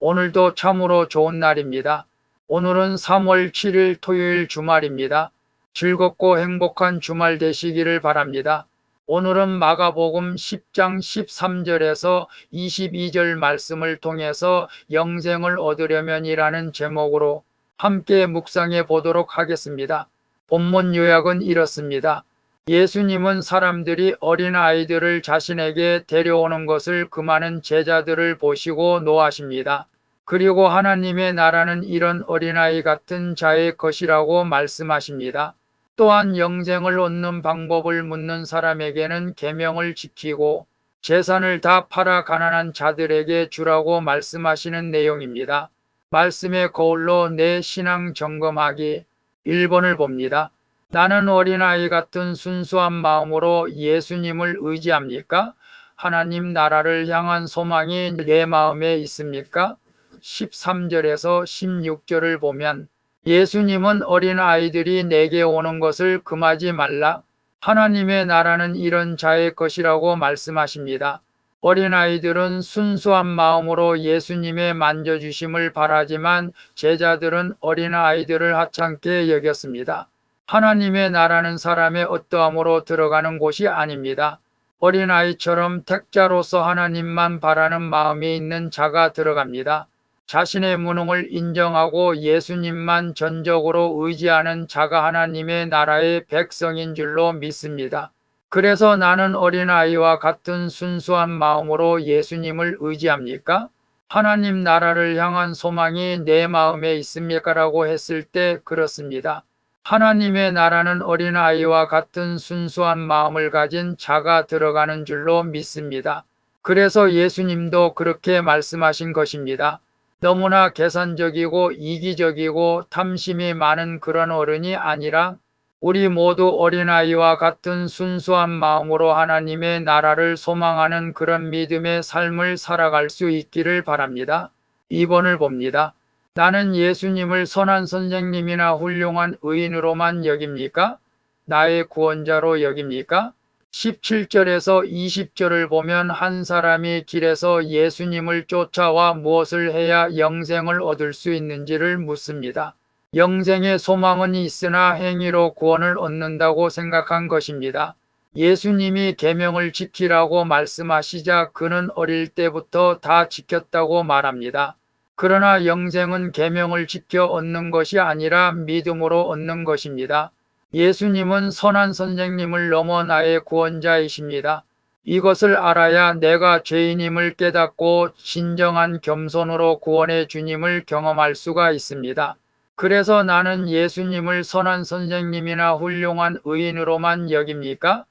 오늘도 참으로 좋은 날입니다. 오늘은 3월 7일 토요일 주말입니다. 즐겁고 행복한 주말 되시기를 바랍니다. 오늘은 마가복음 10장 13절에서 22절 말씀을 통해서 영생을 얻으려면이라는 제목으로 함께 묵상해 보도록 하겠습니다. 본문 요약은 이렇습니다. 예수님은 사람들이 어린아이들을 자신에게 데려오는 것을 금하는 제자들을 보시고 노하십니다. 그리고 하나님의 나라는 이런 어린아이 같은 자의 것이라고 말씀하십니다. 또한 영생을 얻는 방법을 묻는 사람에게는 계명을 지키고 재산을 다 팔아 가난한 자들에게 주라고 말씀하시는 내용입니다. 말씀의 거울로 내 신앙 점검하기 1번을 봅니다. 나는 어린아이 같은 순수한 마음으로 예수님을 의지합니까? 하나님 나라를 향한 소망이 내 마음에 있습니까? 13절에서 16절을 보면 예수님은 어린아이들이 내게 오는 것을 금하지 말라. 하나님의 나라는 이런 자의 것이라고 말씀하십니다. 어린아이들은 순수한 마음으로 예수님의 만져주심을 바라지만 제자들은 어린아이들을 하찮게 여겼습니다. 하나님의 나라는 사람의 어떠함으로 들어가는 곳이 아닙니다. 어린아이처럼 택자로서 하나님만 바라는 마음이 있는 자가 들어갑니다. 자신의 무능을 인정하고 예수님만 전적으로 의지하는 자가 하나님의 나라의 백성인 줄로 믿습니다. 그래서 나는 어린아이와 같은 순수한 마음으로 예수님을 의지합니까? 하나님 나라를 향한 소망이 내 마음에 있습니까? 라고 했을 때 그렇습니다. 하나님의 나라는 어린아이와 같은 순수한 마음을 가진 자가 들어가는 줄로 믿습니다. 그래서 예수님도 그렇게 말씀하신 것입니다. 너무나 계산적이고 이기적이고 탐심이 많은 그런 어른이 아니라 우리 모두 어린아이와 같은 순수한 마음으로 하나님의 나라를 소망하는 그런 믿음의 삶을 살아갈 수 있기를 바랍니다. 2번을 봅니다. 나는 예수님을 선한 선생님이나 훌륭한 의인으로만 여깁니까? 나의 구원자로 여깁니까? 17절에서 20절을 보면 한 사람이 길에서 예수님을 쫓아와 무엇을 해야 영생을 얻을 수 있는지를 묻습니다. 영생의 소망은 있으나 행위로 구원을 얻는다고 생각한 것입니다. 예수님이 계명을 지키라고 말씀하시자 그는 어릴 때부터 다 지켰다고 말합니다. 그러나 영생은 계명을 지켜 얻는 것이 아니라 믿음으로 얻는 것입니다. 예수님은 선한 선생님을 넘어 나의 구원자이십니다. 이것을 알아야 내가 죄인임을 깨닫고 진정한 겸손으로 구원의 주님을 경험할 수가 있습니다. 그래서 나는 예수님을 선한 선생님이나 훌륭한 의인으로만 여깁니까?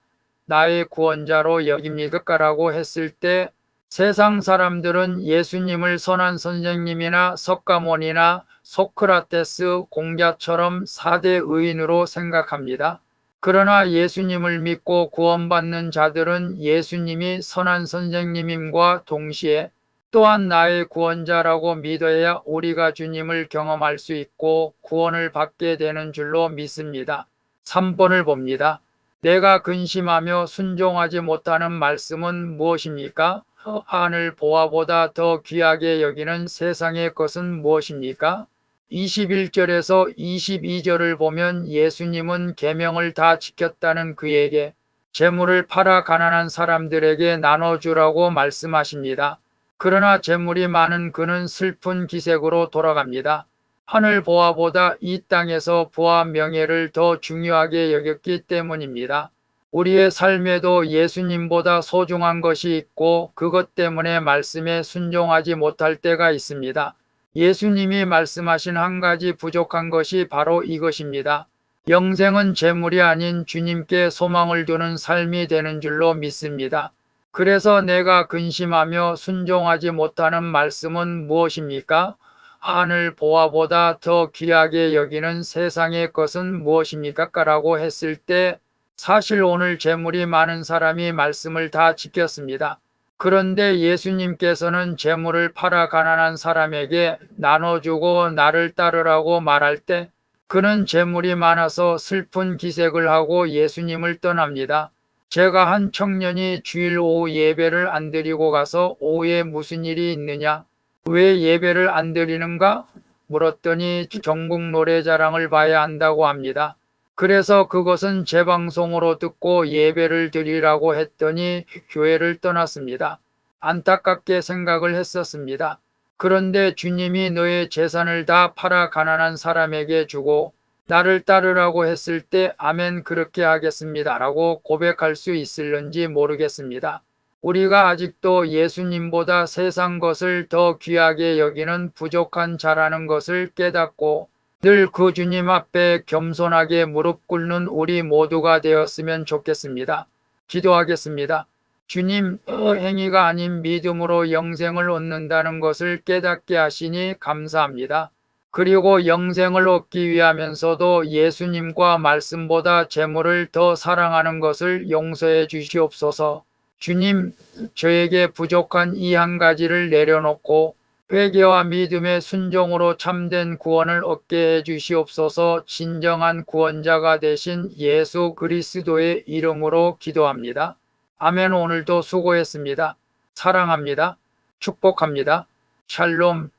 나의 구원자로 여깁니까? 라고 했을 때 세상 사람들은 예수님을 선한 선생님이나 석가모니나 소크라테스 공자처럼 4대 의인으로 생각합니다. 그러나 예수님을 믿고 구원받는 자들은 예수님이 선한 선생님임과 동시에 또한 나의 구원자라고 믿어야 우리가 주님을 경험할 수 있고 구원을 받게 되는 줄로 믿습니다. 3번을 봅니다. 내가 근심하며 순종하지 못하는 말씀은 무엇입니까? 하늘 보화보다 더 귀하게 여기는 세상의 것은 무엇입니까? 21절에서 22절을 보면 예수님은 계명을 다 지켰다는 그에게 재물을 팔아 가난한 사람들에게 나눠주라고 말씀하십니다. 그러나 재물이 많은 그는 슬픈 기색으로 돌아갑니다. 하늘 보화보다 이 땅에서 부와 명예를 더 중요하게 여겼기 때문입니다. 우리의 삶에도 예수님보다 소중한 것이 있고 그것 때문에 말씀에 순종하지 못할 때가 있습니다. 예수님이 말씀하신 한 가지 부족한 것이 바로 이것입니다. 영생은 재물이 아닌 주님께 소망을 두는 삶이 되는 줄로 믿습니다. 그래서 내가 근심하며 순종하지 못하는 말씀은 무엇입니까? 하늘 보화보다 더 귀하게 여기는 세상의 것은 무엇입니까? 라고 했을 때 사실 오늘 재물이 많은 사람이 말씀을 다 지켰습니다. 그런데 예수님께서는 재물을 팔아 가난한 사람에게 나눠주고 나를 따르라고 말할 때 그는 재물이 많아서 슬픈 기색을 하고 예수님을 떠납니다. 제가 한 청년이 주일 오후 예배를 안 드리고 가서 오후에 무슨 일이 있느냐? 왜 예배를 안 드리는가? 물었더니 전국 노래자랑을 봐야 한다고 합니다. 그래서 그것은 재방송으로 듣고 예배를 드리라고 했더니 교회를 떠났습니다. 안타깝게 생각을 했었습니다. 그런데 주님이 너의 재산을 다 팔아 가난한 사람에게 주고 나를 따르라고 했을 때 아멘 그렇게 하겠습니다 라고 고백할 수 있을는지 모르겠습니다. 우리가 아직도 예수님보다 세상 것을 더 귀하게 여기는 부족한 자라는 것을 깨닫고 늘 그 주님 앞에 겸손하게 무릎 꿇는 우리 모두가 되었으면 좋겠습니다. 기도하겠습니다. 주님, 행위가 아닌 믿음으로 영생을 얻는다는 것을 깨닫게 하시니 감사합니다. 그리고 영생을 얻기 위하면서도 예수님과 말씀보다 재물을 더 사랑하는 것을 용서해 주시옵소서. 주님, 저에게 부족한 이 한 가지를 내려놓고 회개와 믿음의 순종으로 참된 구원을 얻게 해 주시옵소서. 진정한 구원자가 되신 예수 그리스도의 이름으로 기도합니다. 아멘. 오늘도 수고했습니다. 사랑합니다. 축복합니다. 샬롬.